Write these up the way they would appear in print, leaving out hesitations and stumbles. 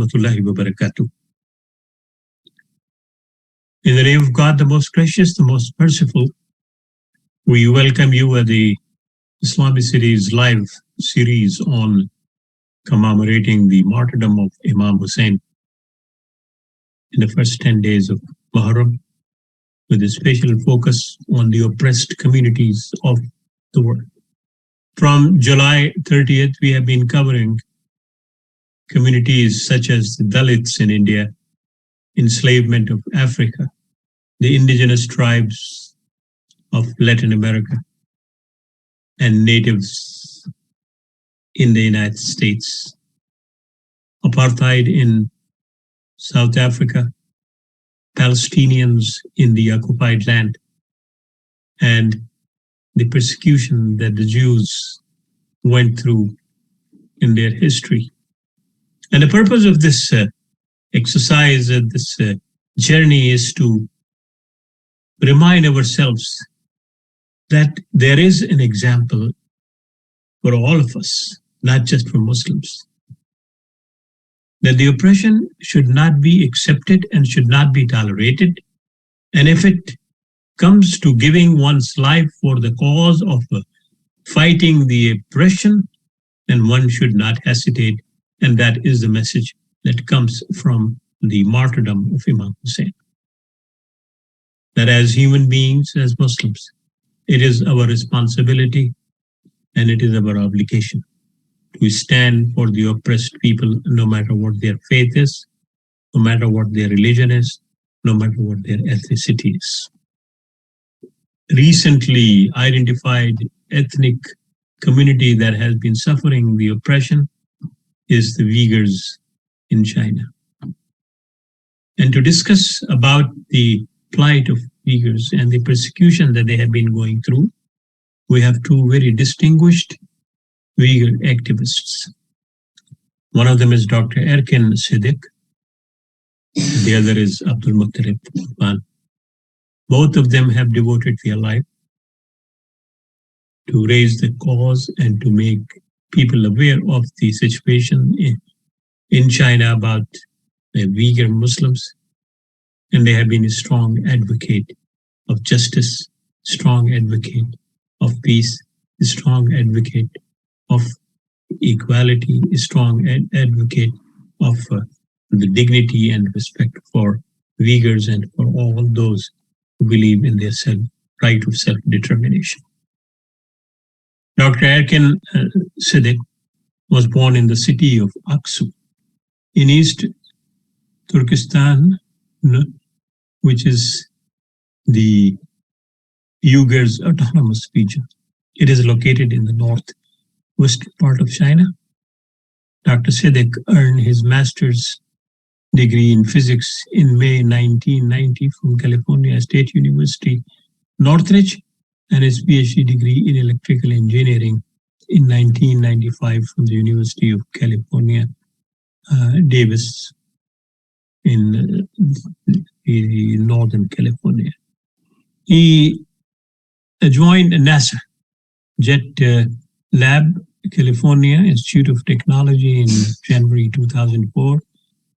rahmatullahi wa barakatuh. In the name of God, the most gracious, the most merciful, we welcome you at the Islamicity's live series on commemorating the martyrdom of Imam Hussein in the first 10 days of Muharram, with a special focus on the oppressed communities of the world. From July 30th, we have been covering communities such as the Dalits in India, enslavement of Africa, the indigenous tribes of Latin America, and natives in the United States, apartheid in South Africa, Palestinians in the occupied land, and the persecution that the Jews went through in their history. And the purpose of this exercise, this journey, is to remind ourselves that there is an example for all of us, not just for Muslims, that the oppression should not be accepted and should not be tolerated. And if it comes to giving one's life for the cause of fighting the oppression, then one should not hesitate. And that is the message that comes from the martyrdom of Imam Hussein. That as human beings, as Muslims, it is our responsibility and it is our obligation to stand for the oppressed people, no matter what their faith is, no matter what their religion is, no matter what their ethnicity is. Recently identified ethnic community that has been suffering the oppression is the Uyghurs in China. And to discuss about the plight of Uyghurs and the persecution that they have been going through, we have two very distinguished Uyghur activists. One of them is Dr. Erkin Sidick. The other is Mutellip Qurban. Both of them have devoted their life to raise the cause and to make people aware of the situation in China about the Uyghur Muslims. And they have been a strong advocate of justice, strong advocate of peace, a strong advocate of equality, a strong advocate of the dignity and respect for Uyghurs and for all those who believe in their right of self-determination. Dr. Erkin Sidick was born in the city of Aksu in East Turkestan, which is the Uyghurs Autonomous Region. It is located in the northwest part of China. Dr. Sidick earned his master's degree in physics in May 1990 from California State University, Northridge, and his PhD degree in electrical engineering in 1995 from the University of California, Davis in Northern California. He joined NASA Jet Lab, California Institute of Technology in January 2004.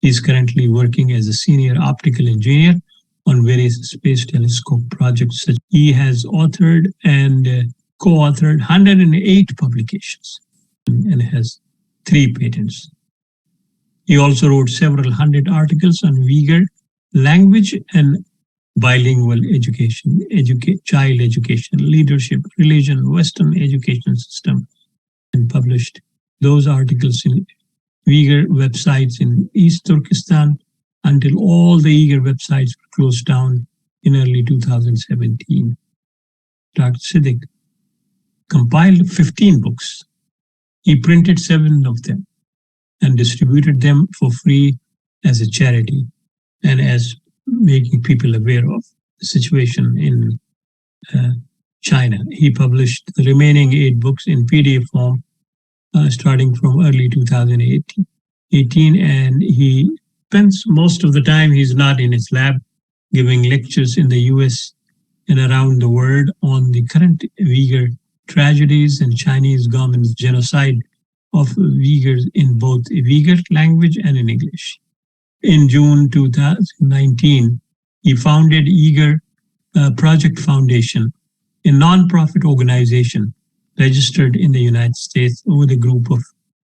He is currently working as a senior optical engineer on various space telescope projects. He has authored and co-authored 108 publications and has 3 patents. He also wrote several hundred articles on Uyghur language and bilingual education, child education, leadership, religion, Western education system, and published those articles in Uyghur websites in East Turkestan until all the Uyghur websites were closed down in early 2017. Dr. Sidick compiled 15 books. He printed 7 of them and distributed them for free as a charity and as making people aware of the situation in China. He published the remaining 8 books in PDF form starting from early 2018, and he spends most of the time he's not in his lab giving lectures in the US and around the world on the current Uyghur tragedies and Chinese government's genocide of Uyghurs in both Uyghur language and in English. In June 2019, he founded Uyghur Project Foundation, a non-profit organization registered in the United States with a group of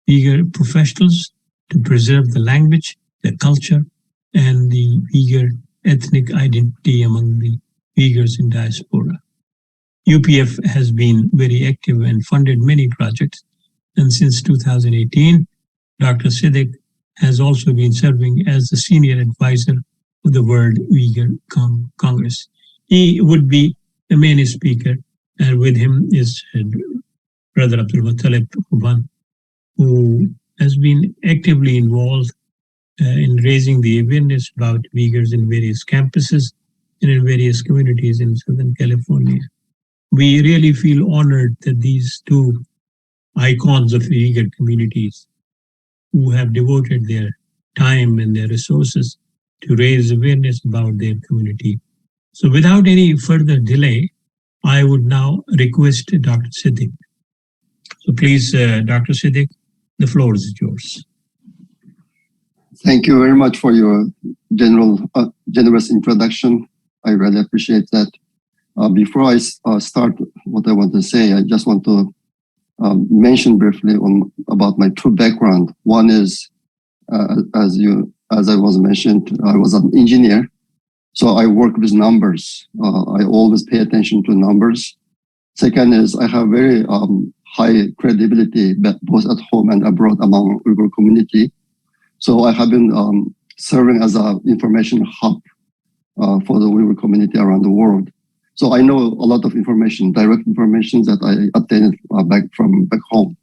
Uyghur professionals to preserve the language, the culture, and the Uyghur ethnic identity among the Uyghurs in diaspora. UPF has been very active and funded many projects, and since 2018, Dr. Sidick has also been serving as the senior advisor of the World Uyghur Congress. He would be the main speaker, and with him is Brother Mutellip Qurban, who has been actively involved in raising the awareness about Uyghurs in various campuses and in various communities in Southern California. We really feel honored that these two icons of the Uyghur communities who have devoted their time and their resources to raise awareness about their community. So without any further delay, I would now request Dr. Sidick. So please, Dr. Sidick, the floor is yours. Thank you very much for your generous introduction. I really appreciate that. Before I start what I want to say, I just want to mention briefly about my true background. One is, as I was mentioned, I was an engineer, so I work with numbers. I always pay attention to numbers. Second is I have very high credibility both at home and abroad among Uyghur community. So I have been serving as an information hub for the Uyghur community around the world. So I know a lot of information, direct information that I obtained back home.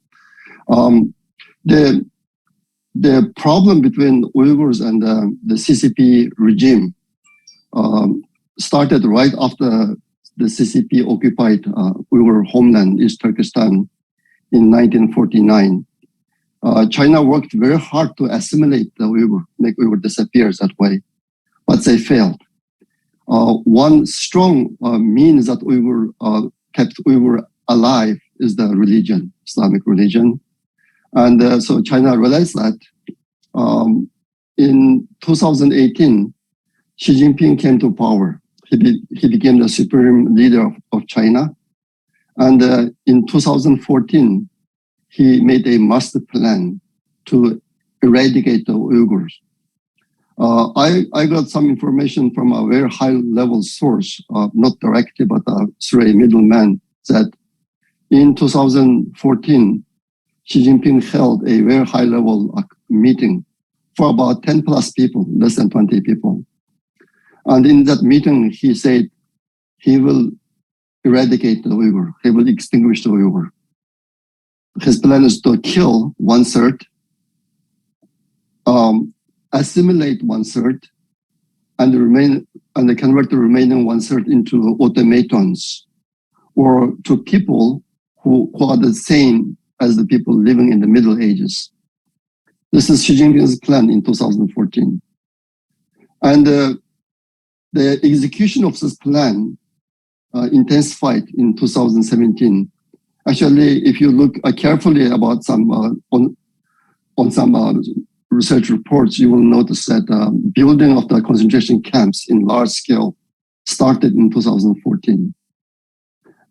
The problem between Uyghurs and the CCP regime started right after the CCP occupied Uyghur homeland, East Turkestan, in 1949. China worked very hard to assimilate the Uyghur, make Uyghur disappear that way, but they failed. One strong means that Uyghur kept Uyghur alive is the religion, Islamic religion. And so China realized that in 2018, Xi Jinping came to power. He became the supreme leader of China. And in 2014, he made a master plan to eradicate the Uyghurs. I got some information from a very high-level source, not directly, but through a middleman, that in 2014, Xi Jinping held a very high-level meeting for about 10 plus people, less than 20 people. And in that meeting, he said he will eradicate the Uyghur. He will extinguish the Uyghur. His plan is to kill 1/3, assimilate 1/3, and convert the remaining 1/3 into automatons, or to people who are the same as the people living in the Middle Ages. This is Xi Jinping's plan in 2014. And the execution of this plan intensified in 2017. Actually, if you look carefully about some on some research reports, you will notice that building of the concentration camps in large scale started in 2014.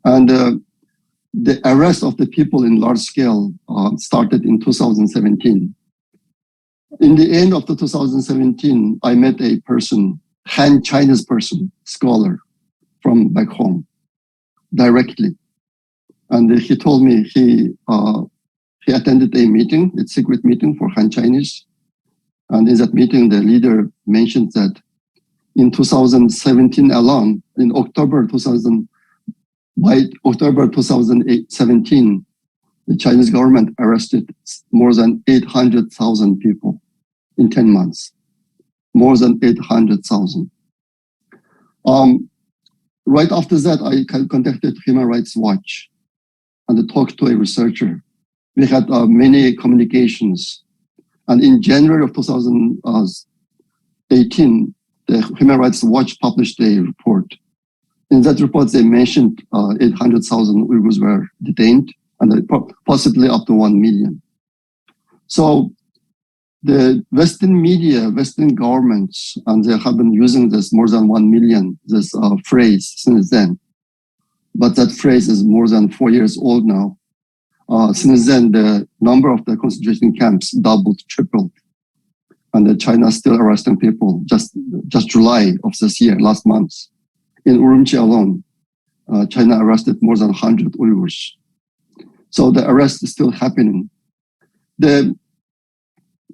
And the arrest of the people in large scale started in 2017. In the end of the 2017, I met a person, Han Chinese person, scholar from back home, directly. And he told me he attended a meeting, a secret meeting for Han Chinese. And in that meeting, the leader mentioned that in 2017 alone, by October 2017, the Chinese government arrested more than 800,000 people in 10 months. More than 800,000. Right after that, I contacted Human Rights Watch and talked to a researcher. We had many communications. And in January of 2018, the Human Rights Watch published a report. In that report, they mentioned 800,000 Uyghurs were detained, and possibly up to 1 million. So the Western media, Western governments, and they have been using this more than 1 million, this phrase since then. But that phrase is more than 4 years old now. Since then, the number of the concentration camps doubled, tripled. And China is still arresting people. Just July of this year, last month, in Urumqi alone, China arrested more than 100 Uyghurs. So the arrest is still happening. The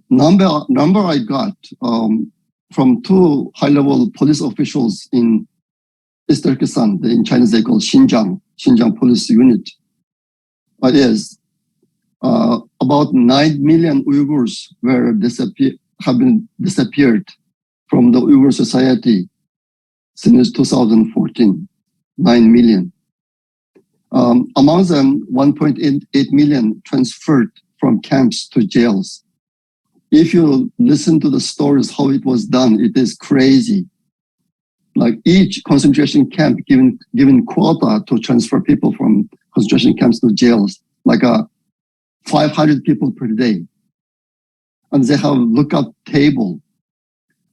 number I got from two high-level police officials in East Turkestan, in Chinese they call Xinjiang Police Unit, is about 9 million Uyghurs have been disappeared from the Uyghur society since 2014. 9 million. Among them, 1.8 million transferred from camps to jails. If you listen to the stories how it was done, it is crazy. Like each concentration camp given quota to transfer people from concentration camps to jails, like 500 people per day. And they have lookup table,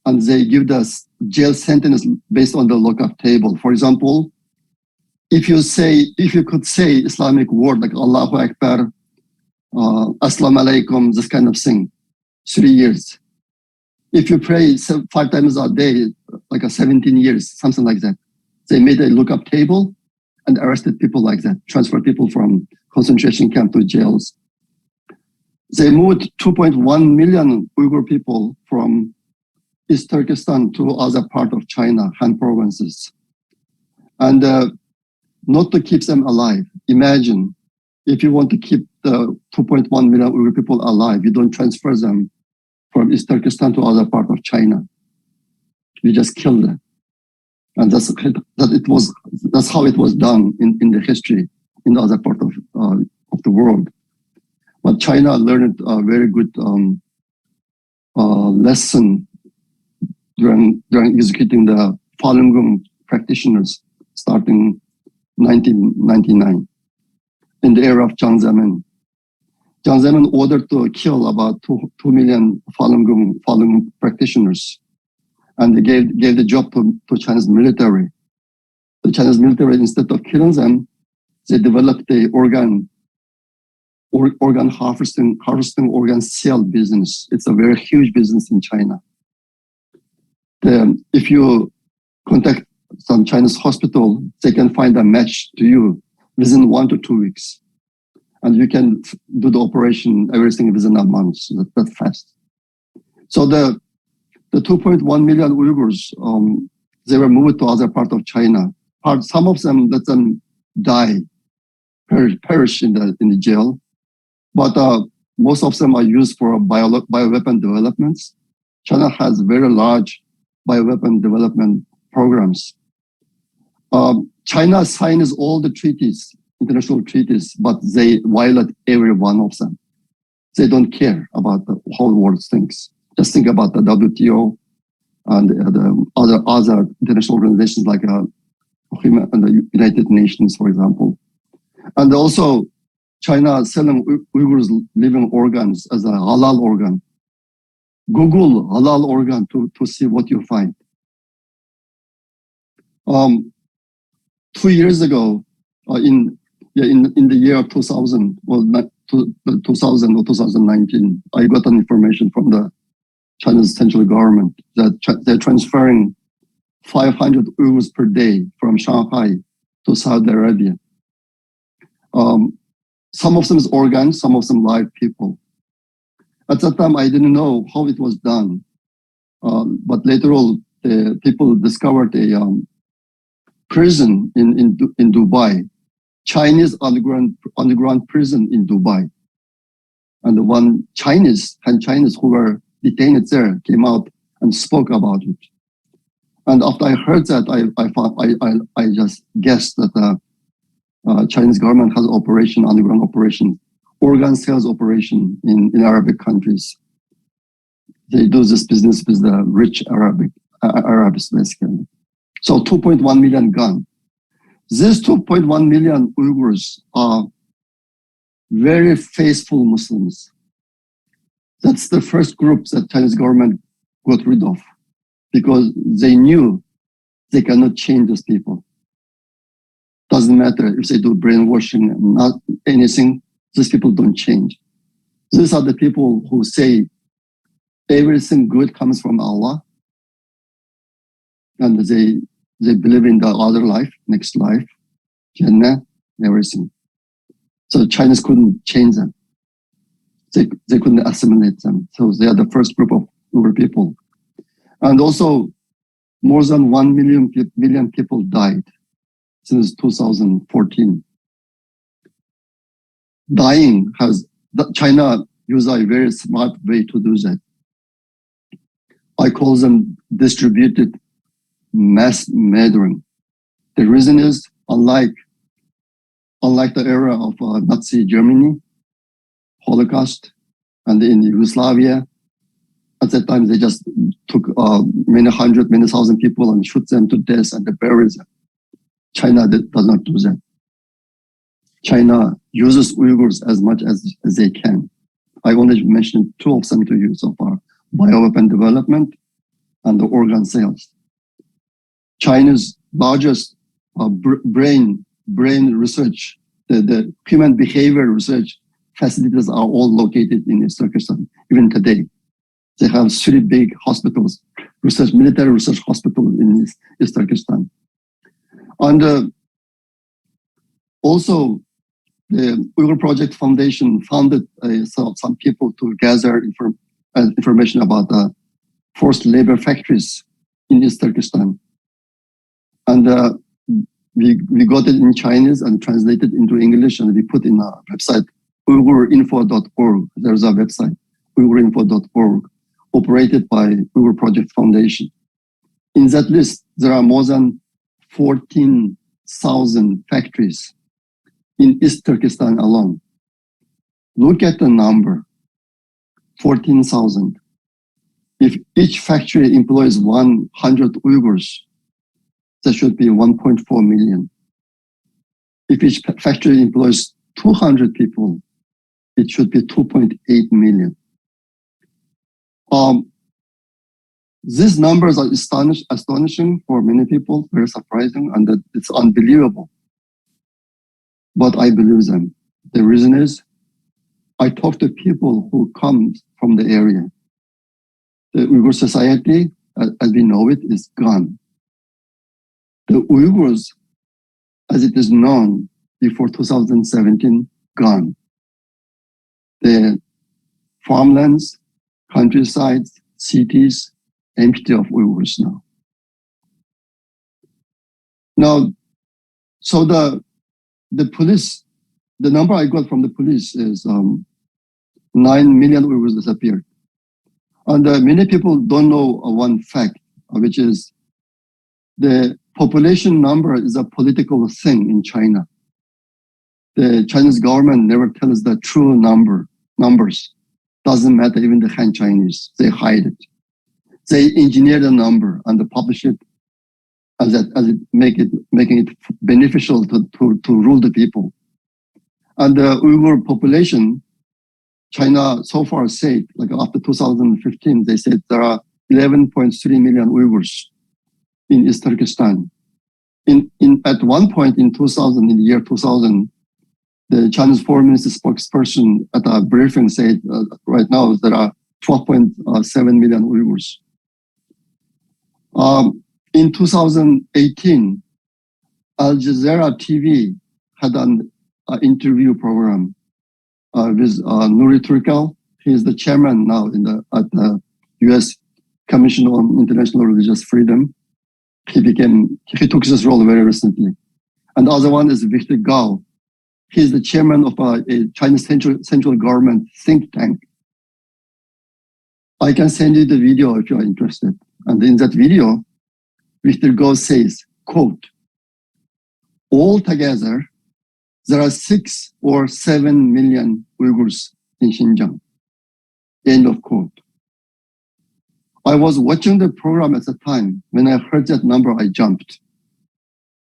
and they give the jail sentence based on the lookup table. For example, if you could say Islamic word like Allahu Akbar, Assalamu alaikum, this kind of thing, 3 years. If you pray 5 times a day, like 17 years, something like that. They made a lookup table and arrested people like that, transferred people from concentration camp to jails. They moved 2.1 million Uyghur people from East Turkestan to other part of China, Han provinces. And not to keep them alive. Imagine if you want to keep the 2.1 million Uyghur people alive, you don't transfer them from East Turkestan to other part of China. You just kill them. And that's how it was done in the history in the other part of the world. But China learned a very good lesson during executing the Falun Gong practitioners starting 1999 in the era of Jiang Zemin. Jiang Zemin ordered to kill about 2 million Falun Gong practitioners, and they gave the job to Chinese military. The Chinese military, instead of killing them, they developed the organ harvesting organ sale business. It's a very huge business in China. If you contact some Chinese hospital, they can find a match to you within 1 to 2 weeks. And you can do the operation, everything within a month. So that's fast. So the 2.1 million Uyghurs, they were moved to other part of China. Some of them let them die, perish in the jail. But most of them are used for bioweapon developments. China has very large bioweapon development programs. China signs all the treaties, international treaties, but they violate every one of them. They don't care about the whole world thinks. Just think about the WTO and the other international organizations like the United Nations, for example. And also, China selling Uyghurs living organs as a halal organ. Google halal organ to see what you find. 2 years ago, in the year of 2000, well, 2000 or 2019, I got an information from the Chinese central government that they're transferring 500 Uyghurs per day from Shanghai to Saudi Arabia. Some of them is organs, some of them live people. At that time, I didn't know how it was done. But later on, the people discovered a prison in Dubai, Chinese underground prison in Dubai. And the one Chinese who were detained there came out and spoke about it. And after I heard that, I just guessed that the Chinese government has underground operation, organ sales operation in Arabic countries. They do this business with the rich Arabs, basically. So 2.1 million gone. These 2.1 million Uyghurs are very faithful Muslims. That's the first group that Chinese government got rid of because they knew they cannot change those people. Doesn't matter if they do brainwashing, not anything, these people don't change. These are the people who say everything good comes from Allah, and they believe in the other life, next life, Jannah, everything. So Chinese couldn't change them. They couldn't assimilate them. So they are the first group of Uyghur people. And also, more than 1 million people died since 2014. Dying China uses a very smart way to do that. I call them distributed mass murdering. The reason is, unlike the era of Nazi Germany, Holocaust, and in Yugoslavia, at that time they just took many hundred, many thousand people and shoot them to death and bury them. China does not do that. China uses Uyghurs as much as they can. I only mentioned two of them to you so far: bioweapon development and the organ sales. China's largest brain research, the human behavior research facilities are all located in East Turkestan. Even today, they have 3 big hospitals, military research hospitals in East Turkestan. And also, the Uyghur Project Foundation founded some people to gather information about the forced labor factories in East Turkestan. And we got it in Chinese and translated into English, and we put in our website, UyghurInfo.org. There's a website, UyghurInfo.org, operated by Uyghur Project Foundation. In that list, there are more than 14,000 factories in East Turkestan alone. Look at the number, 14,000. If each factory employs 100 Uyghurs, there should be 1.4 million. If each factory employs 200 people, it should be 2.8 million. These numbers are astonishing for many people, very surprising, and it's unbelievable. But I believe them. The reason is, I talk to people who come from the area. The Uyghur society, as we know it, is gone. The Uyghurs, as it is known before 2017, gone. The farmlands, countrysides, cities, empty of Uyghurs now. Now, so the police, the number I got from the police is 9 million Uyghurs disappeared. And many people don't know one fact, which is the population number is a political thing in China. The Chinese government never tells the true numbers. Doesn't matter, even the Han Chinese, they hide it. They engineer the number and they publish it as making it beneficial to rule the people. And the Uyghur population, China so far said, like after 2015, they said there are 11.3 million Uyghurs in East Turkestan. At one point in the year 2000, the Chinese Foreign Minister spokesperson at a briefing said, right now there are 12.7 million Uyghurs. In 2018, Al Jazeera TV had an interview program with Nuri Turkal. He is the chairman now at the U.S. Commission on International Religious Freedom. He took this role very recently. And the other one is Victor Gao. He's the chairman of a Chinese central government think tank. I can send you the video if you are interested. And in that video, Victor Gao says, quote, altogether, there are 6 or 7 million Uyghurs in Xinjiang. End of quote. I was watching the program at the time. When I heard that number, I jumped.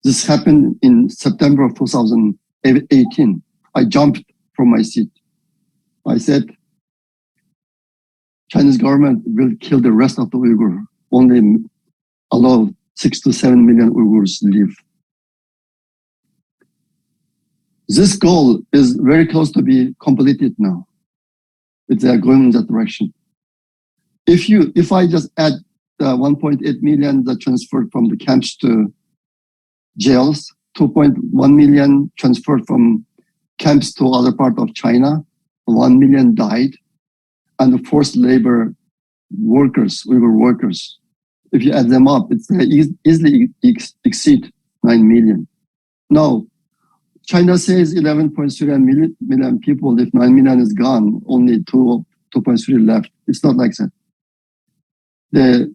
This happened in September of 2018. I jumped from my seat. I said, Chinese government will kill the rest of the Uyghur, only allow 6 to 7 million Uyghurs live. This goal is very close to be completed now. It's going in that direction. If I just add the 1.8 million that transferred from the camps to jails, 2.1 million transferred from camps to other part of China, 1 million died, and the forced labor workers, Uyghur workers, if you add them up, it's easily exceed 9 million. Now, China says 11.3 million people. If 9 million is gone, only 2.3 left. It's not like that. The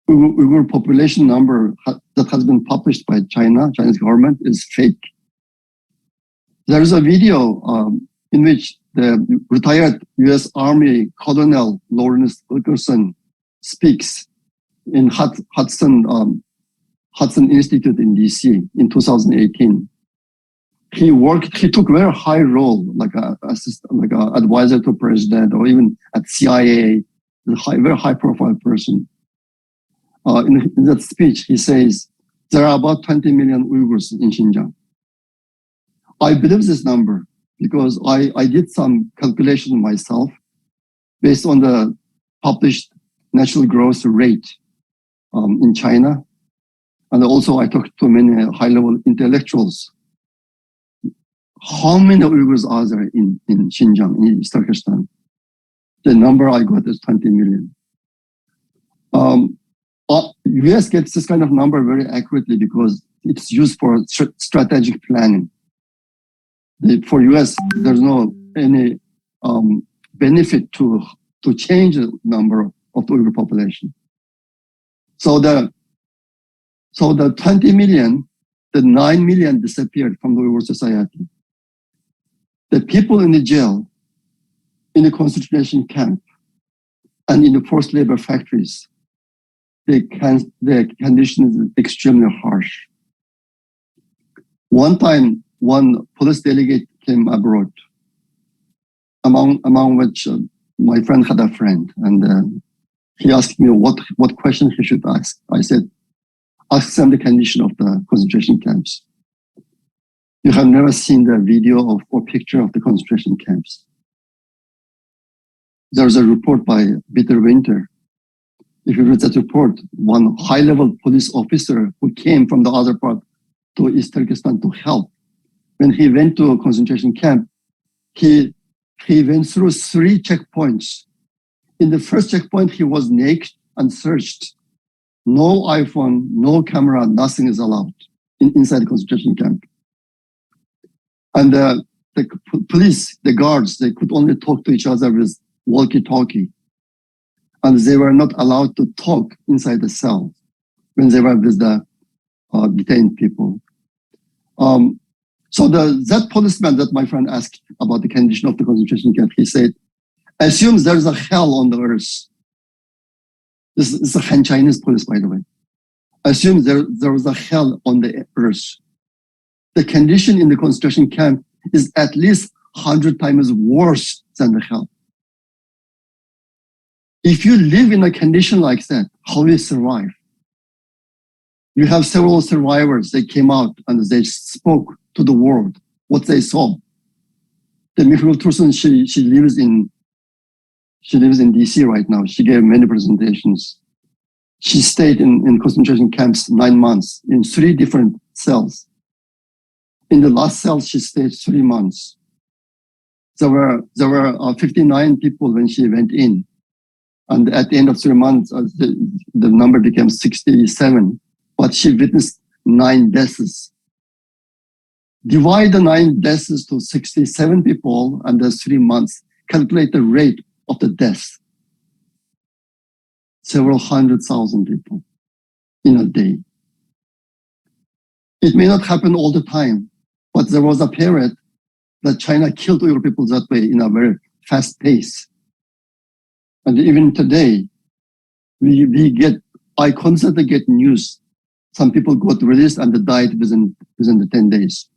Uyghur population number that has been published by Chinese government is fake. There is a video in which the retired U.S. Army Colonel Lawrence Wilkerson speaks in Hudson Institute in D.C. in 2018. He took a very high role, like a advisor to president, or even at CIA, very high profile person. In that speech, he says, there are about 20 million Uyghurs in Xinjiang. I believe this number because I did some calculation myself based on the published natural growth rate in China. And also I talked to many high-level intellectuals. How many Uyghurs are there in Xinjiang, in East Turkestan? The number I got is 20 million. US gets this kind of number very accurately because it's used for strategic planning. For US, there's no any benefit to change the number of the Uyghur population. So the 20 million, the 9 million disappeared from the Uyghur society. The people in the jail, in the concentration camp, and in the forced labor factories, the condition is extremely harsh. One time, one police delegate came abroad, among which my friend had a friend, and he asked me what question he should ask. I said, ask them the condition of the concentration camps. You have never seen the video or picture of the concentration camps. There's a report by Peter Winter. If you read that report, one high-level police officer who came from the other part to East Turkestan to help, when he went to a concentration camp, he went through 3 checkpoints. In the first checkpoint, he was naked and searched. No iPhone, no camera, nothing is allowed inside the concentration camp. And the police, the guards, they could only talk to each other with walkie-talkie. And they were not allowed to talk inside the cell when they were with the detained people. So that policeman that my friend asked about the condition of the concentration camp, he said, assume there's a hell on the earth. This is a Han Chinese police, by the way. Assume there was a hell on the earth. The condition in the concentration camp is at least 100 times worse than the hell. If you live in a condition like that, how do you survive? You have several survivors. They came out and they spoke to the world what they saw. The Michael Tursun, she lives in DC right now. She gave many presentations. She stayed in concentration camps 9 months in 3 different cells. In the last cell, she stayed 3 months. There were 59 people when she went in. And at the end of 3 months, the number became 67. But she witnessed 9 deaths. Divide the 9 deaths to 67 people and the 3 months. Calculate the rate of the deaths. Several 100,000 people in a day. It may not happen all the time, but there was a period that China killed Uyghur people that way in a very fast pace. And even today, I constantly get news. Some people got released and they died within the 10 days.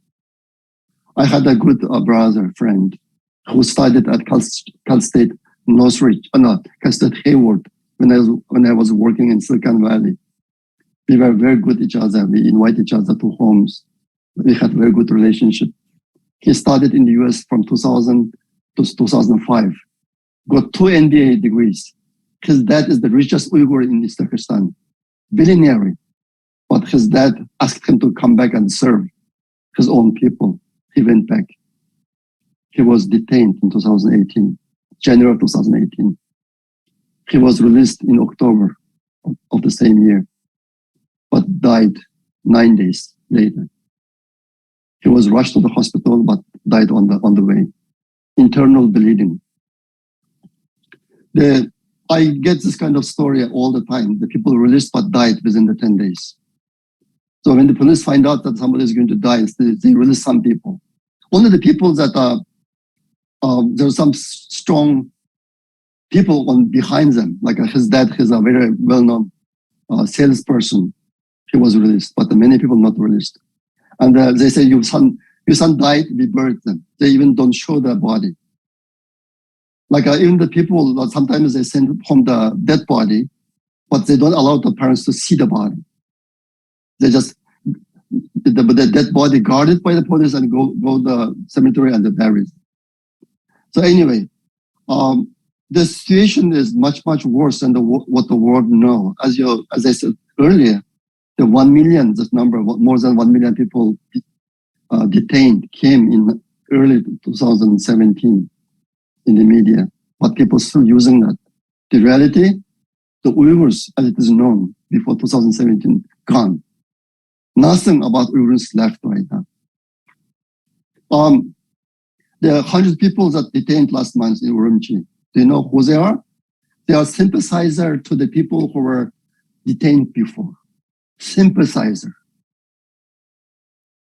I had a good brother, friend, who studied at Cal State Northridge, Casted Hayward, when I was working in Silicon Valley. We were very good each other. We invite each other to homes. We had very good relationship. He studied in the US from 2000 to 2005. Got 2 MBA degrees. His dad is the richest Uyghur in East Turkestan, billionaire. But his dad asked him to come back and serve his own people. He went back. He was detained in 2018, January of 2018. He was released in October of the same year, but died 9 days later. He was rushed to the hospital, but died on the way. Internal bleeding. I get this kind of story all the time. The people released but died within the 10 days. So when the police find out that somebody is going to die, they release some people. Only the people that there's some strong people behind them, like his dad. He's a very well-known salesperson. He was released, but many people not released. And they say, your son died, we buried them. They even don't show their body. Like even the people, sometimes they send home the dead body, but they don't allow the parents to see the body. They just, the dead body guarded by the police and go to the cemetery and they bury it. So anyway, the situation is much, much worse than what the world knows. As I said earlier, the 1 million, this number, more than 1 million people detained came in early 2017 in the media, but people still using that. The reality, the Uyghurs, as it is known before 2017, gone. Nothing about Uyghurs left right now. There are 100 people that detained last month in Urumqi. Do you know who they are? They are sympathizer to the people who were detained before. Sympathizer,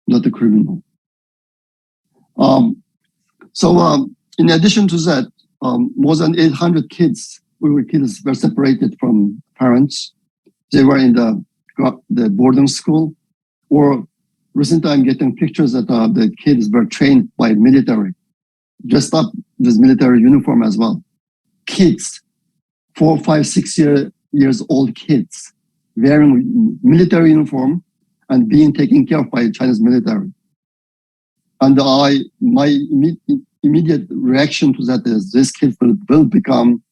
not a criminal. In addition to that, more than 800 kids, Uyghur kids, were separated from parents. They were in the boarding school, or recently I'm getting pictures that the kids were trained by military, dressed up with military uniform as well. Kids, 4, 5, 6 years old kids, wearing military uniform and being taken care of by Chinese military. And my immediate reaction to that is these kids will become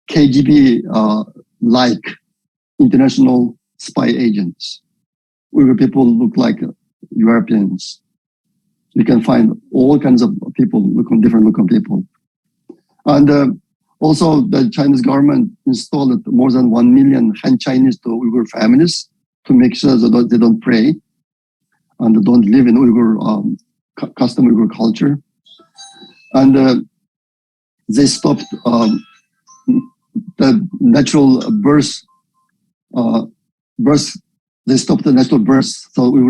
KGB-like international spy agents. Uyghur people look like Europeans. You can find all kinds of people, different looking people. And also the Chinese government installed more than 1 million Han Chinese to Uyghur families to make sure that they don't pray and they don't live in Uyghur custom, Uyghur culture. And they stopped the natural birth. They stopped the natural birth, so we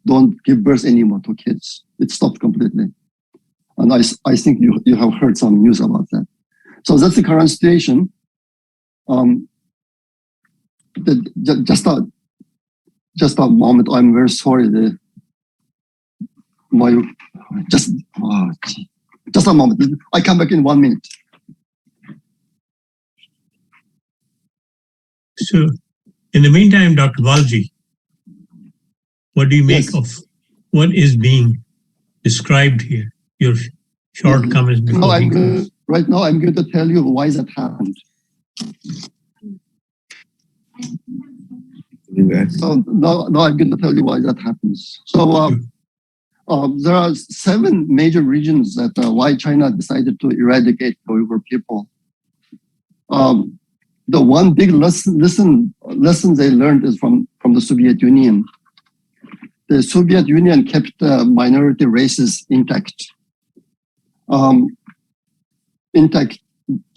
don't give birth anymore to kids. It stopped completely. And I think you have heard some news about that. So that's the current situation. Just a moment. I'm very sorry. Just a moment. I come back in 1 minute. So, in the meantime, Dr. Walji, what do you make of what is being described here? Your short comments before. Right now, I'm going to tell you why that happened. So now I'm going to tell you why that happens. So there are 7 major regions that why China decided to eradicate the Uyghur people. The one big lesson they learned is from the Soviet Union. The Soviet Union kept minority races intact.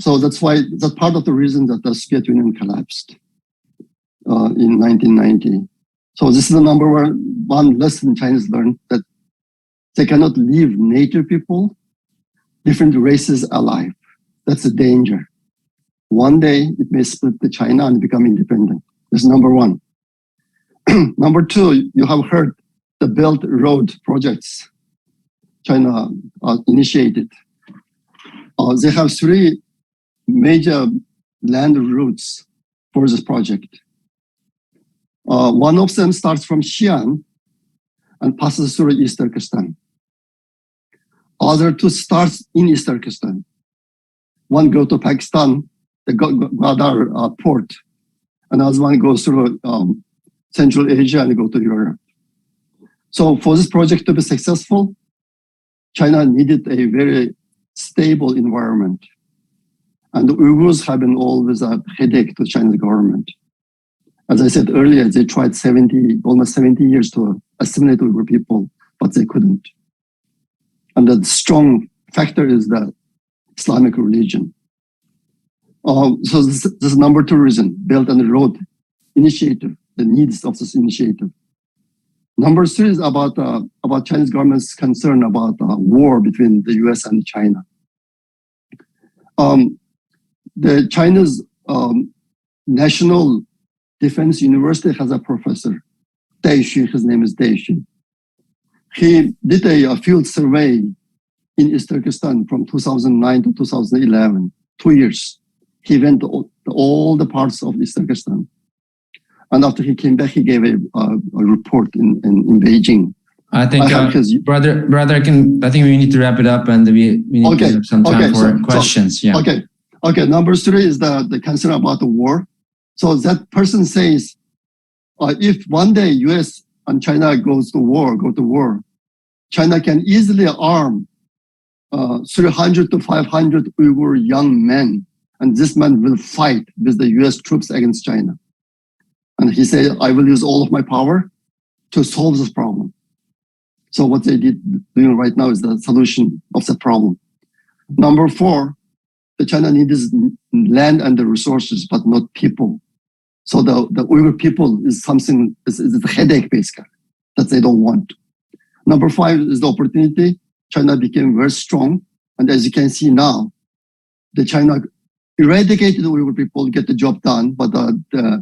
So that's part of the reason that the Soviet Union collapsed in 1990. So this is the number one lesson Chinese learned, that they cannot leave native people, different races alive. That's a danger. One day it may split the China and become independent. That's number one. Number two, you have heard the Belt Road projects China initiated. They have 3 major land routes for this project. One of them starts from Xi'an and passes through East Turkestan. Other two starts in East Turkestan. One goes to Pakistan, the Gwadar port, and other one goes through Central Asia and go to Europe. So for this project to be successful, China needed a very stable environment. And the Uyghurs have been always a headache to Chinese government. As I said earlier, they tried almost 70 years to assimilate Uyghur people, but they couldn't. And the strong factor is the Islamic religion. So this is number two reason, Belt and Road Initiative, the needs of this initiative. Number three is about Chinese government's concern about war between the US and China. The China's National Defense University has a professor, Dai Xu, his name is Dai Xu. He did a field survey in East Turkestan from 2009 to 2011, 2 years. He went to all the parts of East Turkestan. And after he came back, he gave a report in Beijing. I think, brother, I think we need to wrap it up, and we need to have some time for questions. So, okay. Number three is the concern about the war. So that person says, if one day US and China go to war, China can easily arm 300 to 500 Uyghur young men, and this man will fight with the US troops against China. And he said, I will use all of my power to solve this problem. So what they doing right now is the solution of the problem. Number four, the China needs land and the resources, but not people. So the Uyghur people is a headache basically that they don't want. Number five is the opportunity. China became very strong. And as you can see now, the China eradicated the Uyghur people, get the job done, but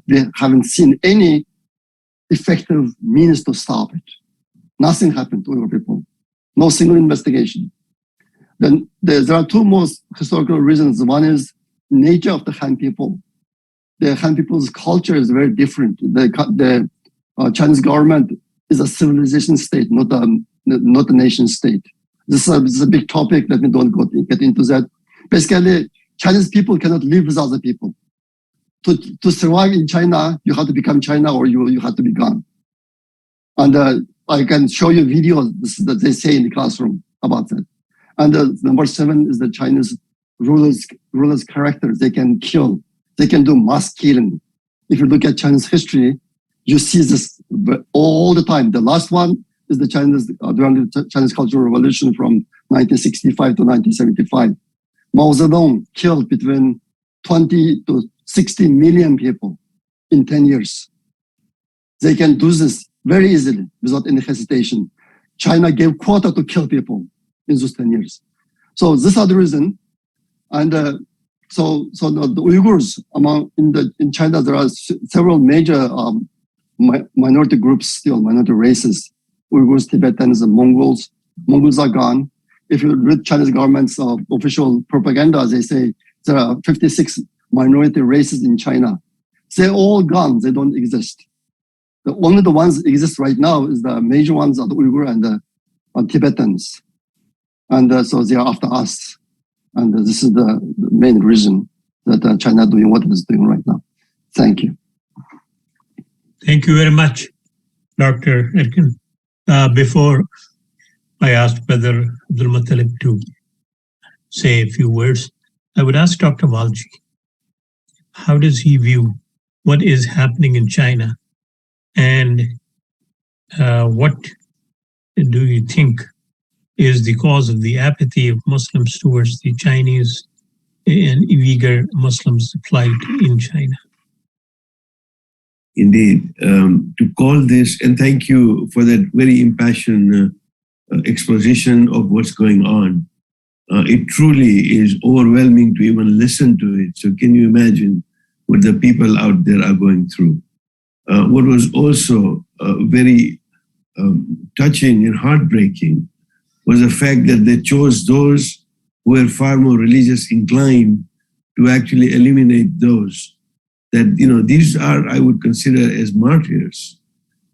they haven't seen any effective means to stop it. Nothing happened to Uyghur people. No single investigation. Then there are two most historical reasons. One is nature of the Han people. The Han people's culture is very different. The Chinese government is a civilization state, not a nation state. This is a big topic. Let me don't get into that. Basically, Chinese people cannot live with other people. To survive in China, you have to become China or you have to be gone. And I can show you videos that they say in the classroom about that. And number seven is the Chinese rulers' characters. They can kill. They can do mass killing. If you look at Chinese history, you see this all the time. The last one is the during the Chinese Cultural Revolution from 1965 to 1975. Mao Zedong killed between 20 to 60 million people in 10 years. They can do this very easily without any hesitation. China gave quota to kill people in those 10 years. So this is the reason. And so the Uyghurs in China, there are several major minority groups still, minority races. Uyghurs, Tibetans, and Mongols. Mongols are gone. If you read Chinese government's official propaganda, they say there are 56 minority races in China. They're all gone. They don't exist. Only the ones that exist right now is the major ones are the Uyghur and the Tibetans. And so they are after us. And this is the main reason that China doing what it is doing right now. Thank you. Thank you very much, Dr. Erkin. Before I ask Brother Abdul Mutellip to say a few words, I would ask Dr. Walji, how does he view what is happening in China, and what do you think is the cause of the apathy of Muslims towards the Chinese and Uyghur Muslims' plight in China? Indeed, to call this, and thank you for that very impassioned exposition of what's going on. It truly is overwhelming to even listen to it. So can you imagine what the people out there are going through? What was also very touching and heartbreaking was the fact that they chose those who were far more religious inclined to actually eliminate those that, these are, I would consider as martyrs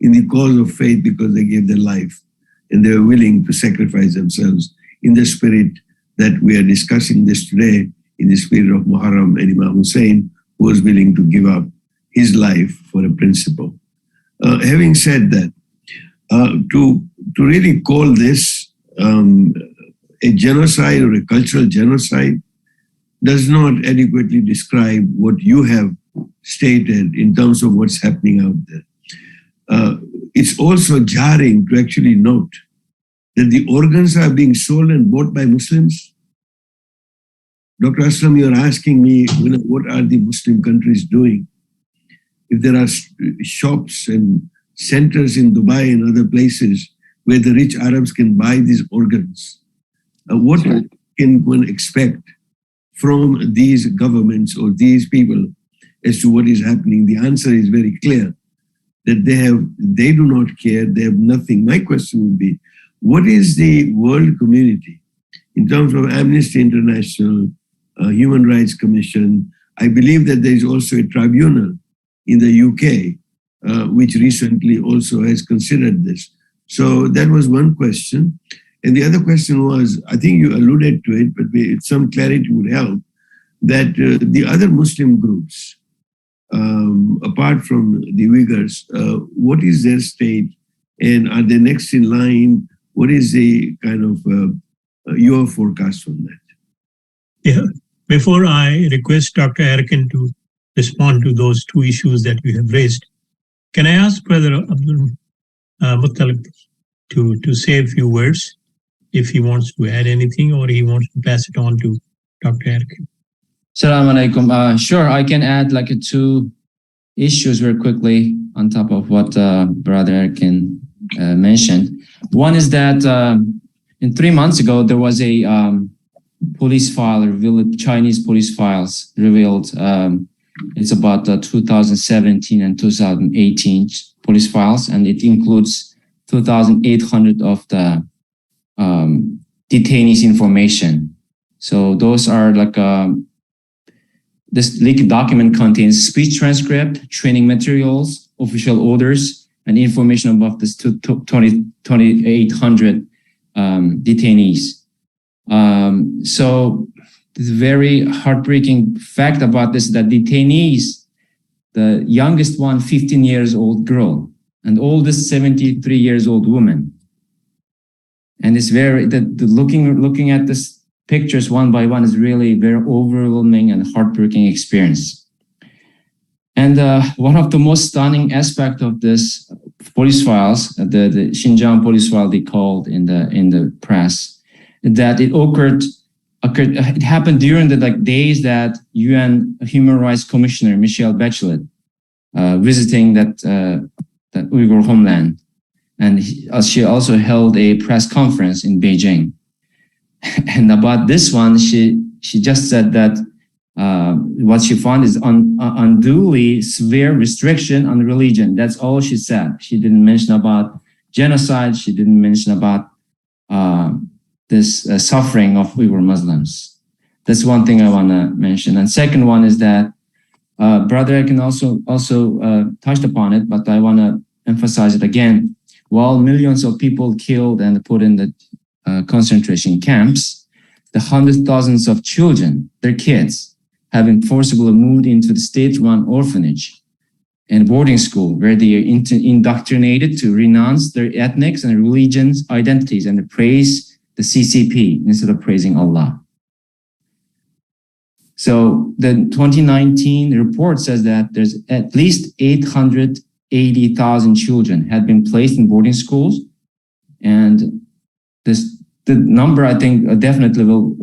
in the cause of faith because they gave their life and they were willing to sacrifice themselves in the spirit that we are discussing this today, in the spirit of Muharram and Imam Hussein, who was willing to give up his life for a principle. Having said that, to really call this a genocide or a cultural genocide does not adequately describe what you have stated in terms of what's happening out there. It's also jarring to actually note that the organs are being sold and bought by Muslims. Dr. Aslam, you're asking me, what are the Muslim countries doing? If there are shops and centers in Dubai and other places where the rich Arabs can buy these organs, what can one expect from these governments or these people as to what is happening? The answer is very clear, that they do not care, they have nothing. My question would be, what is the world community in terms of Amnesty International, Human Rights Commission? I believe that there is also a tribunal in the UK, which recently also has considered this. So that was one question. And the other question was, I think you alluded to it, but some clarity would help, that the other Muslim groups, apart from the Uyghurs, what is their state, and are they next in line? What is the kind of your forecast on that? Yeah. Before I request Dr. Erkin to respond to those two issues that you have raised, can I ask Brother Abdul Mutellip to say a few words, if he wants to add anything or he wants to pass it on to Dr. Erkin? Assalamu alaikum. Sure, I can add like two issues very quickly on top of what Brother Erkin mentioned. One is that 3 months ago, there was a police file revealed, Chinese police files revealed, it's about 2017 and 2018 police files, and it includes 2,800 of the detainees information. So those are like, this leaked document contains speech transcript, training materials, official orders, and information about this 2,800 detainees. So the very heartbreaking fact about this is that detainees, the youngest one, 15 years old girl, and oldest 73 years old woman. And it's very, looking at this pictures one by one is really very overwhelming and heartbreaking experience. And one of the most stunning aspects of this police files, the Xinjiang police file they called in the press, that it it happened during the days that UN Human Rights Commissioner Michelle Bachelet visiting that Uyghur homeland, and she also held a press conference in Beijing. And about this one, she just said that what she found is unduly severe restriction on religion. That's all she said. She didn't mention about genocide. She didn't mention about this suffering of Uyghur Muslims. That's one thing I want to mention. And second one is that Brother Erkin also touched upon it, but I want to emphasize it again. While millions of people killed and put in the concentration camps, the hundreds of thousands of children, their kids, have been forcibly moved into the state-run orphanage and boarding school, where they are indoctrinated to renounce their ethnic and religious identities and to praise the CCP instead of praising Allah. So the 2019 report says that there's at least 880,000 children had been placed in boarding schools, and the number, I think, definitely will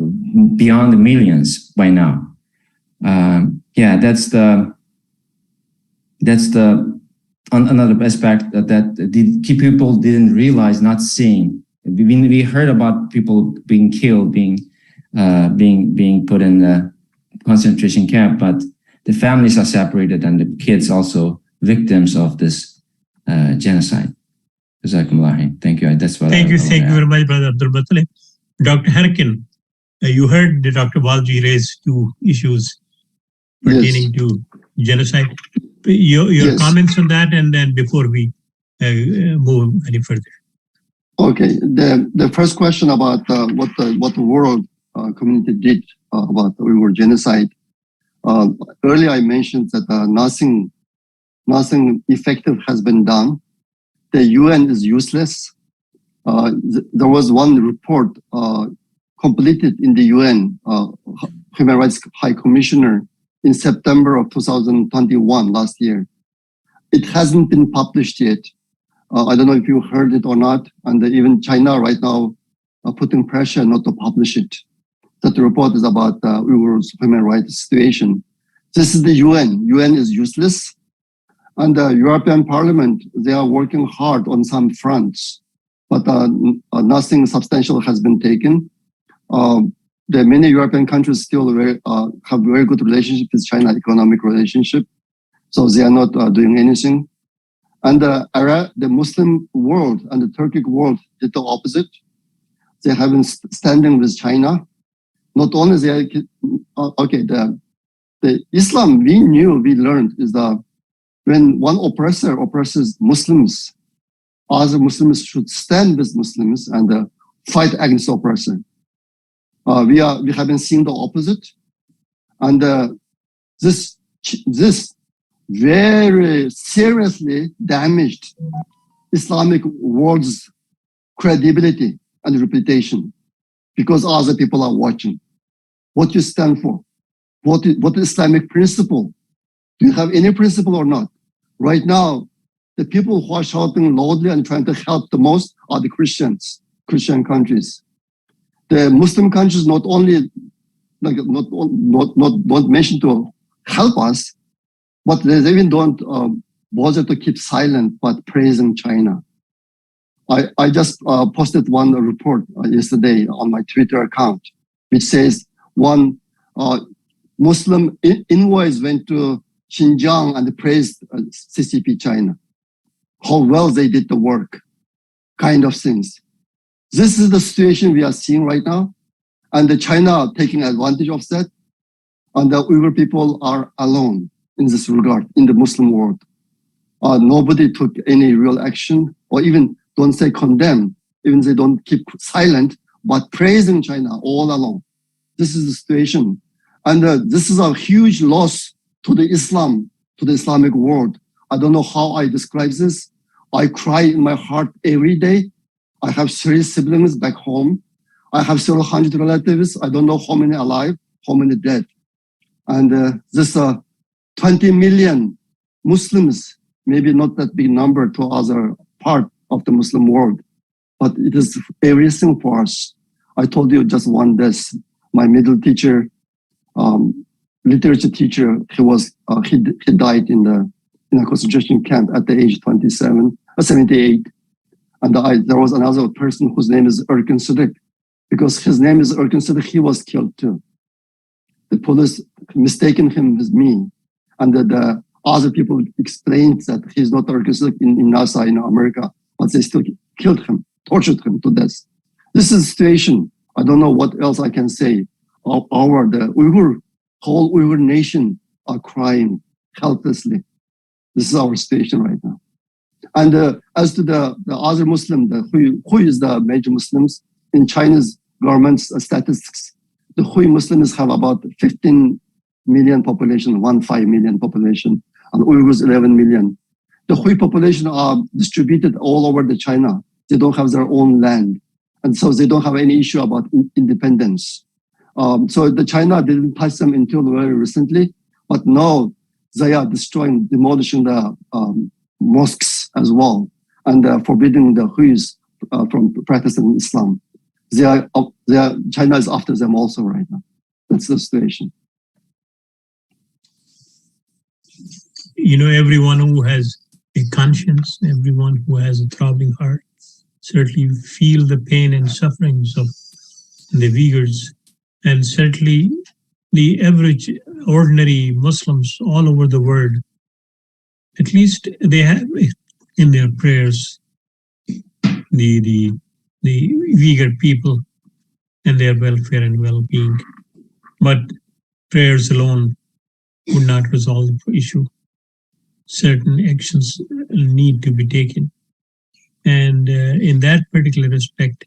beyond the millions by now. Yeah, that's another aspect that the key people didn't realize, not seeing. We heard about people being killed, being put in the concentration camp, but the families are separated and the kids also victims of this genocide. Thank you. That's what Thank you very much, Brother Abdul Mutellip. Dr. Erkin, you heard Dr. Walji raise two issues pertaining to genocide. Your Yes. comments on that, and then before we move any further. Okay. The first question about what the world community did about the Uyghur genocide. Earlier I mentioned that nothing effective has been done. The UN is useless. There was one report completed in the UN, Human Rights High Commissioner, in September of 2021, last year. It hasn't been published yet. I don't know if you heard it or not, and even China right now are putting pressure not to publish it. That report is about Uyghurs' human rights situation. This is the UN. UN is useless. And the European Parliament, they are working hard on some fronts, but nothing substantial has been taken. There are many European countries still have very good relationship with China, economic relationship, so they are not doing anything. And the Muslim world and the Turkic world did the opposite. They have been standing with China. Not only they are, the Islam we learned is that when one oppressor oppresses Muslims, other Muslims should stand with Muslims and fight against the oppressor. We have been seeing the opposite, and this very seriously damaged Islamic world's credibility and reputation, because other people are watching. What you stand for? What Islamic principle? Do you have any principle or not? Right now, the people who are shouting loudly and trying to help the most are the Christians, Christian countries. The Muslim countries not only not mention to help us, but they even don't bother to keep silent, but praising China. I just posted one report yesterday on my Twitter account, which says one Muslim envoys went to Xinjiang and praised CCP China, how well they did the work, kind of things. This is the situation we are seeing right now, and the China taking advantage of that, and the Uyghur people are alone in this regard in the Muslim world. Nobody took any real action, or even don't say condemn, even they don't keep silent, but praising China all along. This is the situation. And this is a huge loss to the Islam, to the Islamic world. I don't know how I describe this. I cry in my heart every day. I have 3 siblings back home. I have several hundred relatives. I don't know how many alive, how many dead. And this 20 million Muslims, maybe not that big number to other part of the Muslim world, but it is everything for us. I told you just one death. My middle teacher, literature teacher, he died in a concentration camp at the age 78. And there was another person whose name is Erkin Sidick. Because his name is Erkin Sidick, he was killed too. The police mistaken him with me. And the other people explained that he's not Erkin Sidick in NASA in America, but they still killed him, tortured him to death. This is the situation. I don't know what else I can say. The whole Uyghur nation are crying helplessly. This is our situation right now. And as to the other Muslim, who is the major Muslims, in China's government's statistics, the Hui Muslims have about 15 million population, 15 million population, and Uyghurs 11 million. The Hui population are distributed all over the China. They don't have their own land. And so they don't have any issue about independence. So the China didn't touch them until very recently, but now they are demolishing the mosques as well, and forbidding the Huis from practicing Islam. China is after them also right now. That's the situation. You know, everyone who has a conscience, everyone who has a throbbing heart, certainly feel the pain and sufferings of the Uyghurs, and certainly the average ordinary Muslims all over the world. At least they have in their prayers the Uyghur people and their welfare and well-being. But prayers alone would not resolve the issue. Certain actions need to be taken. And in that particular respect,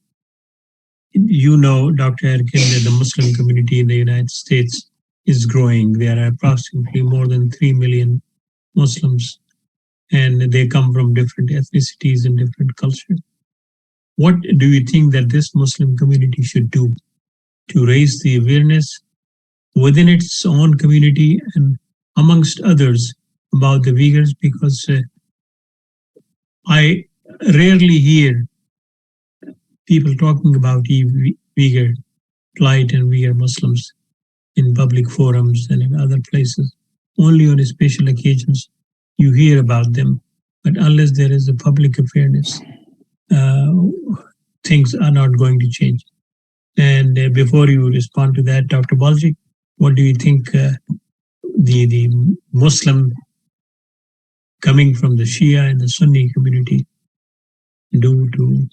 you know, Dr. Erkin, that the Muslim community in the United States is growing. There are approximately more than 3 million Muslims, and they come from different ethnicities and different cultures. What do you think that this Muslim community should do to raise the awareness within its own community and amongst others about the Uyghurs? Because I rarely hear people talking about Uyghur plight and Uyghur Muslims in public forums and in other places. Only on special occasions you hear about them, but unless there is a public awareness, things are not going to change. And before you respond to that, Dr. Balji, what do you think the Muslim coming from the Shia and the Sunni community do to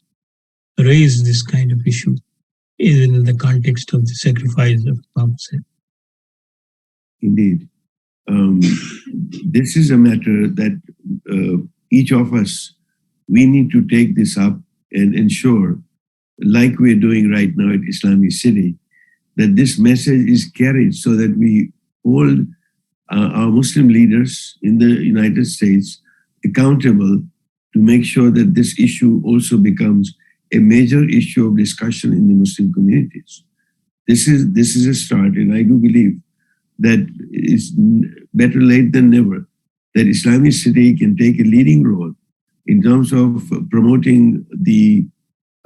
raise this kind of issue, even in the context of the sacrifice of Muhammad? Indeed. This is a matter that each of us, we need to take this up and ensure, like we're doing right now at Islamicity, that this message is carried so that we hold our Muslim leaders in the United States accountable to make sure that this issue also becomes a major issue of discussion in the Muslim communities. This is a start, and I do believe that it's better late than never that Islamicity can take a leading role in terms of promoting the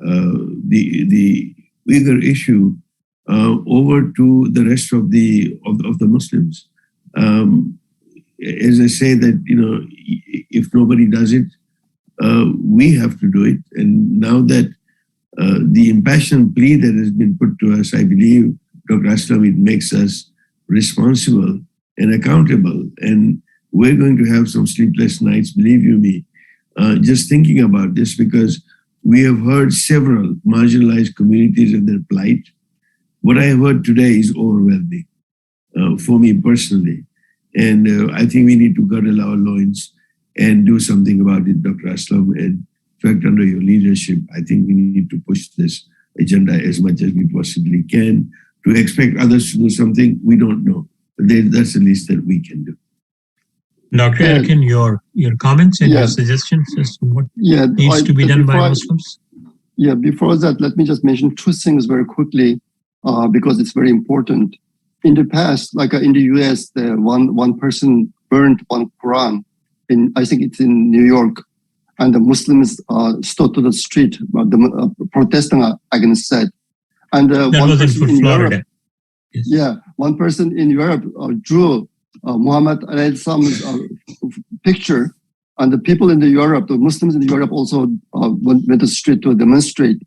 Uyghur issue over to the rest of the Muslims. As I say that, you know, if nobody does it, we have to do it. And now that the impassioned plea that has been put to us, I believe, Dr. Aslam, it makes us responsible and accountable. And we're going to have some sleepless nights, believe you me, just thinking about this, because we have heard several marginalized communities and their plight. What I have heard today is overwhelming for me personally. And I think we need to girdle our loins and do something about it, Dr. Aslam. And in fact, under your leadership, I think we need to push this agenda as much as we possibly can. To expect others to do something, we don't know. But that's the least that we can do. Dr. Erkin, your comments and your suggestions as to what needs to be done by Muslims? Yeah, before that, let me just mention two things very quickly, because it's very important. In the past, like in the US, one person burned one Quran, I think it's in New York, and the Muslims stood to the street protesting against that. And that one was person in Florida. Europe, yes. One person in Europe drew Muhammad Islam's picture, and the people in Europe, the Muslims in Europe, also went to the street to demonstrate.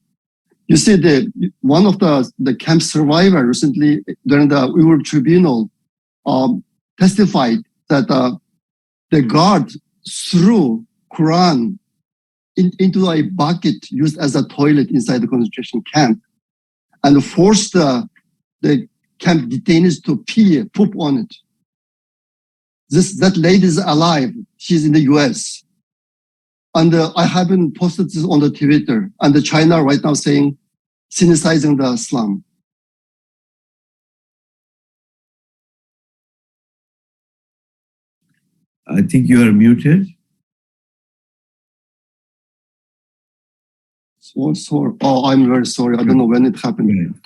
You see, one of the camp survivor recently during the Uyghur tribunal testified that the guard threw Quran into a bucket used as a toilet inside the concentration camp, and forced the camp detainees to poop on it. That lady is alive. She's in the US. And I haven't posted this on the Twitter. And the China right now saying, cynicizing the Islam. I think you are muted. So, I'm very sorry. I don't know when it happened.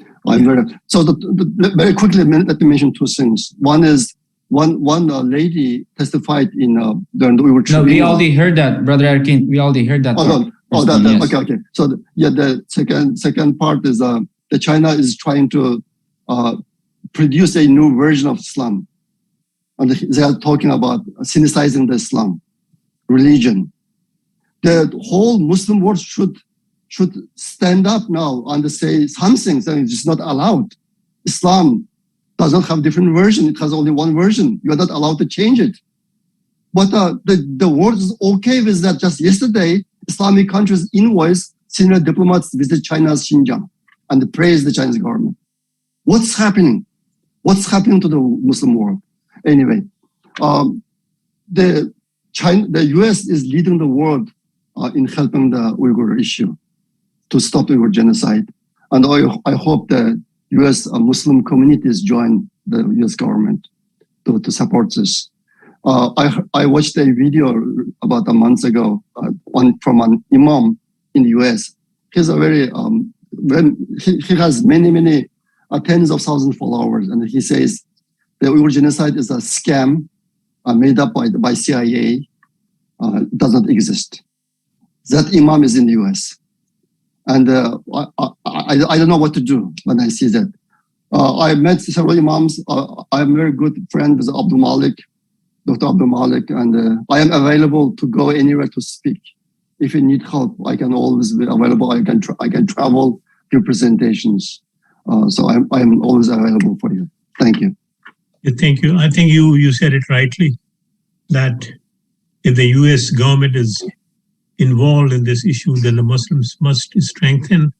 So very quickly, let me mention two things. One is, one lady testified in during the Uyghur tribunal. No, we already heard that, Brother Erkin. We already heard that. Yes. Okay. So the second part is the China is trying to produce a new version of Islam, and they are talking about cynicizing the Islam religion. The whole Muslim world should stand up now and say something, saying it's not allowed. Islam doesn't have different version. It has only one version. You are not allowed to change it. But the world is okay with that. Just yesterday, Islamic countries invoiced senior diplomats to visit China's Xinjiang and praise the Chinese government. What's happening? What's happening to the Muslim world? Anyway, the US is leading the world in helping the Uyghur issue to stop Uyghur genocide. And I hope the US Muslim communities join the US government to support this. I watched a video about a month ago, from an imam in the US. He's a very, he has many tens of thousands of followers, and he says the Uyghur genocide is a scam made up by CIA. It does not exist. That imam is in the US. And I don't know what to do when I see that. I met several imams. I'm a very good friend with Abdul Malik, Dr. Abdul Malik, and I am available to go anywhere to speak. If you need help, I can always be available. I can travel, do presentations. So I'm always available for you. Thank you. Thank you. I think you said it rightly, that if the US government is involved in this issue, then the Muslims must strengthen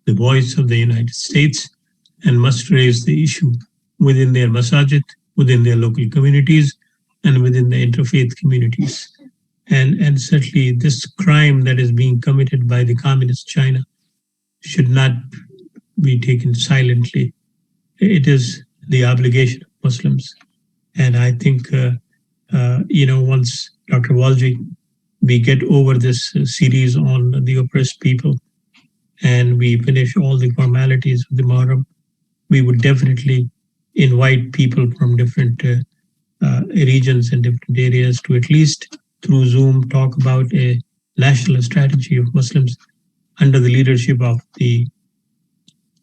the voice of the United States and must raise the issue within their masajid, within their local communities, and within the interfaith communities. And certainly this crime that is being committed by the communist China should not be taken silently. It is the obligation of Muslims. And I think, once Dr. Walji, we get over this series on the oppressed people and we finish all the formalities of the Muharram, we would definitely invite people from different regions and different areas to at least through Zoom talk about a national strategy of Muslims under the leadership of the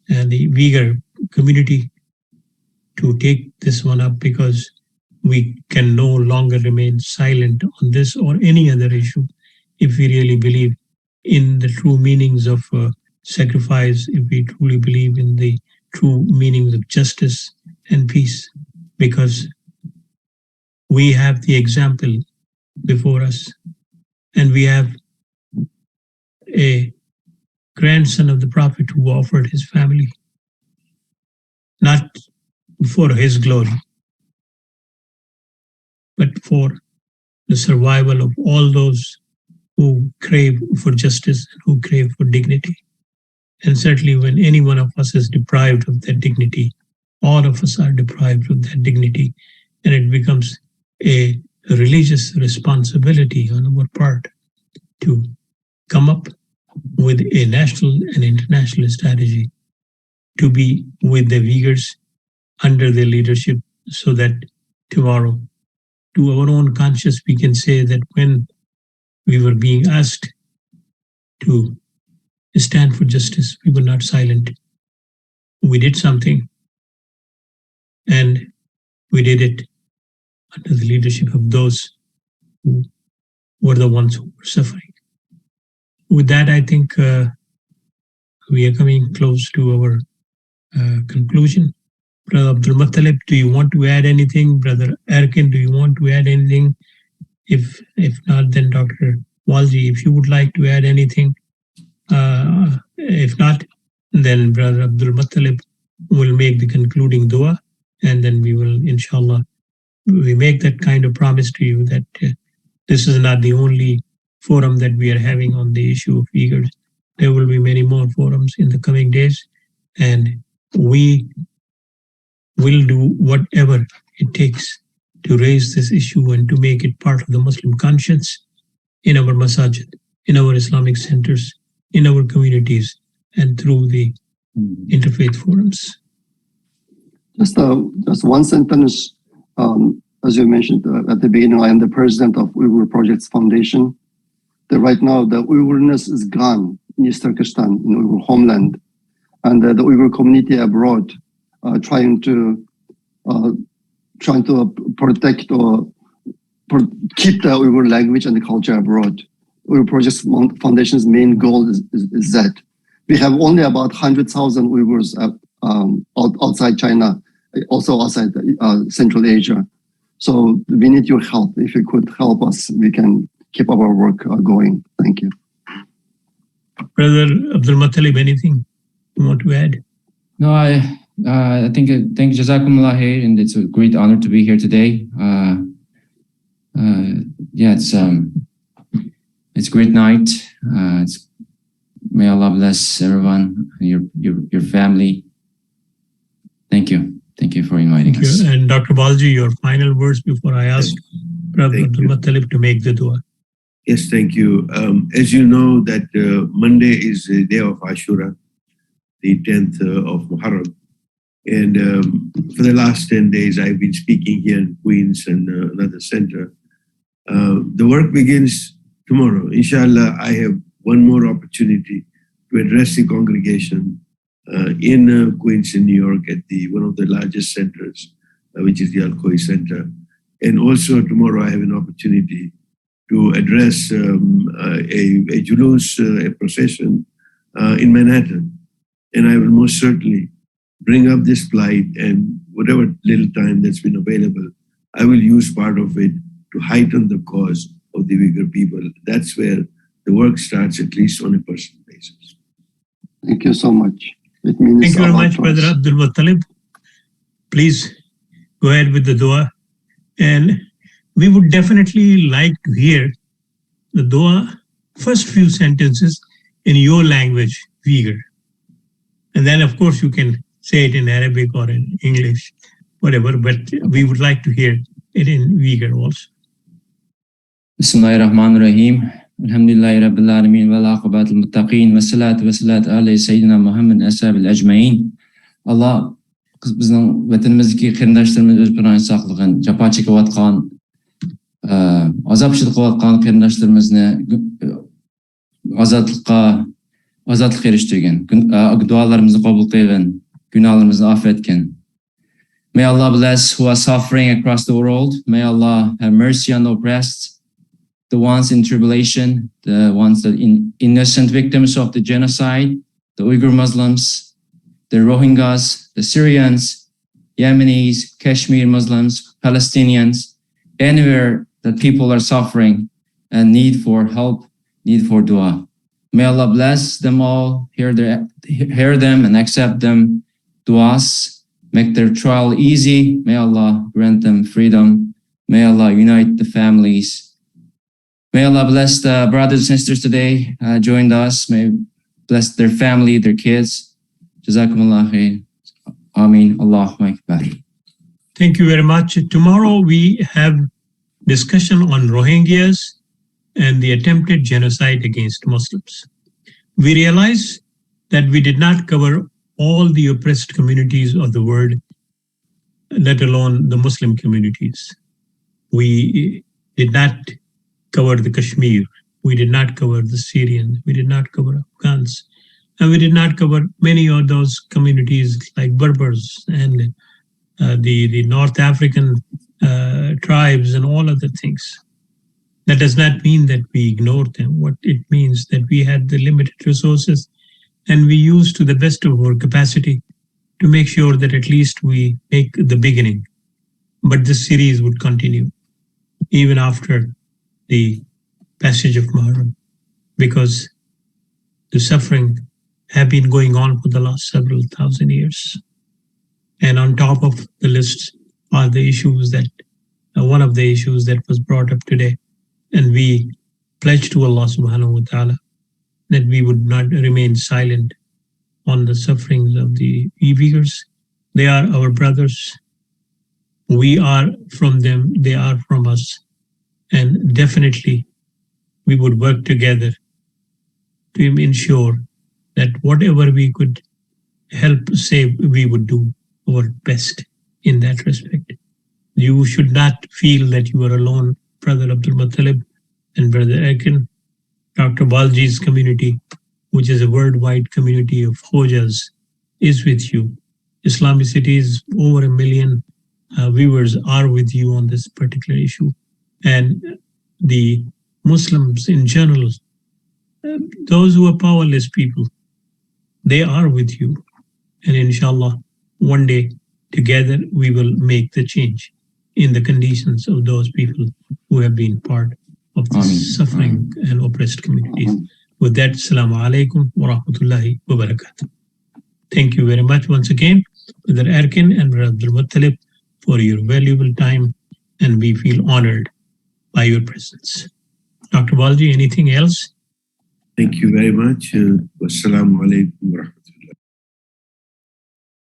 Uyghur community to take this one up, because we can no longer remain silent on this or any other issue if we really believe in the true meanings of sacrifice, if we truly believe in the true meanings of justice and peace, because we have the example before us, and we have a grandson of the Prophet who offered his family, not for his glory, but for the survival of all those who crave for justice and who crave for dignity. And certainly when any one of us is deprived of that dignity, all of us are deprived of that dignity, and it becomes a religious responsibility on our part to come up with a national and international strategy to be with the Uyghurs under their leadership, so that tomorrow, to our own conscience, we can say that when we were being asked to stand for justice, we were not silent. We did something, and we did it under the leadership of those who were the ones who were suffering. With that, I think we are coming close to our conclusion. Brother Abdul Mutellip, do you want to add anything? Brother Erkin, do you want to add anything? If not, then Dr. Walji, if you would like to add anything. If not, then Brother Abdul Mutellip will make the concluding dua, and then we will, inshallah, we make that kind of promise to you that this is not the only forum that we are having on the issue of Uyghurs. There will be many more forums in the coming days, and we will do whatever it takes to raise this issue and to make it part of the Muslim conscience in our masajid, in our Islamic centers, in our communities, and through the interfaith forums. Just one sentence. As you mentioned at the beginning, I am the president of Uyghur Projects Foundation. Right now, the Uyghurness is gone in East Turkestan, in Uyghur homeland, and the Uyghur community abroad trying to protect or keep the Uyghur language and the culture abroad. Uyghur Projects Foundation's main goal is that we have only about 100,000 Uyghurs outside China, also outside Central Asia. So we need your help. If you could help us, we can keep our work going. Thank you. Brother Abdul Mutellip, anything you want to add? No, I think Jazakumullah khair, and it's a great honor to be here today. Yeah, it's great night. May Allah bless everyone, your family. Thank you. Thank you for inviting Thank us. you. And Dr. Balji, your final words before I ask Brother Thank you. Mutellip to make the dua. Yes, thank you. As you know, that Monday is the day of Ashura, the 10th of Muharram. And for the last 10 days, I've been speaking here in Queens and another center. The work begins tomorrow. Inshallah, I have one more opportunity to address the congregation in Queens in New York at one of the largest centers, which is the Al-Khoi Center. And also tomorrow I have an opportunity to address a julus, a procession in Manhattan. And I will most certainly bring up this plight, and whatever little time that's been available, I will use part of it to heighten the cause of the Uyghur people. That's where the work starts, at least on a personal basis. Thank you so much. It means Thank you very a lot much, to Brother us. Abdul Muttalib. Please go ahead with the dua. And we would definitely like to hear the dua, first few sentences in your language, Uyghur. And then, of course, you can say it in Arabic or in English, whatever, but we would like to hear it in Uyghur also. Bismillahirrahmanirrahim. Alhamdulillahi Rabbil Alamin wal aqibatul muttaqin wa salatu ala sayyidina Muhammad ashabil ajmain. Allah bizning vatanimizdagi qarindoshlarimiz o'z bilan saqlagan, jafo chekayotgan, azob chekayotgan qarindoshlarimizni ozodlikqa erishtirgan, duolarimizni qabul qilgan, gunohlarimizni affetgan. May Allah bless who are suffering across the world. May Allah have mercy on the oppressed, the ones in tribulation, the ones that innocent victims of the genocide, the Uyghur Muslims, the Rohingyas, the Syrians, Yemenis, Kashmir Muslims, Palestinians, anywhere that people are suffering and need for help, need for dua. May Allah bless them all, hear them and accept them duas, make their trial easy. May Allah grant them freedom. May Allah unite the families. May Allah bless the brothers and sisters today joined us. May bless their family, their kids. Jazakumullah khair. Ameen. Allahu Akbar. Thank you very much. Tomorrow we have discussion on Rohingyas and the attempted genocide against Muslims. We realize that we did not cover all the oppressed communities of the world, let alone the Muslim communities. We did not cover the Kashmir. We did not cover the Syrians. We did not cover Afghans. And we did not cover many of those communities like Berbers and the North African tribes and all other things. That does not mean that we ignored them. What it means that we had the limited resources and we used to the best of our capacity to make sure that at least we make the beginning. But this series would continue even after the passage of Muharram, because the suffering have been going on for the last several thousand years. And on top of the list are the issues that, one of the issues that was brought up today. And we pledge to Allah subhanahu wa ta'ala that we would not remain silent on the sufferings of the Uyghurs. They are our brothers. We are from them, they are from us. And definitely we would work together to ensure that whatever we could help save, we would do our best in that respect. You should not feel that you are alone. Brother Abdul Muttalib and Brother Erkin, Dr. Balji's community, which is a worldwide community of Khojas, is with you. Islamicity's over 1 million viewers are with you on this particular issue. And the Muslims in general, those who are powerless people, they are with you. And inshallah, one day together we will make the change in the conditions of those people who have been part of this suffering and oppressed communities. With that, Assalamu alaikum wa rahmatullahi wa barakatuh. Thank you very much once again, Brother Erkin and Brother Abdul Muttalib, for your valuable time, and we feel honored by your presence. Dr. Walji, anything else? Thank you very much. Wassalamu alaikum wa rahmatullahi.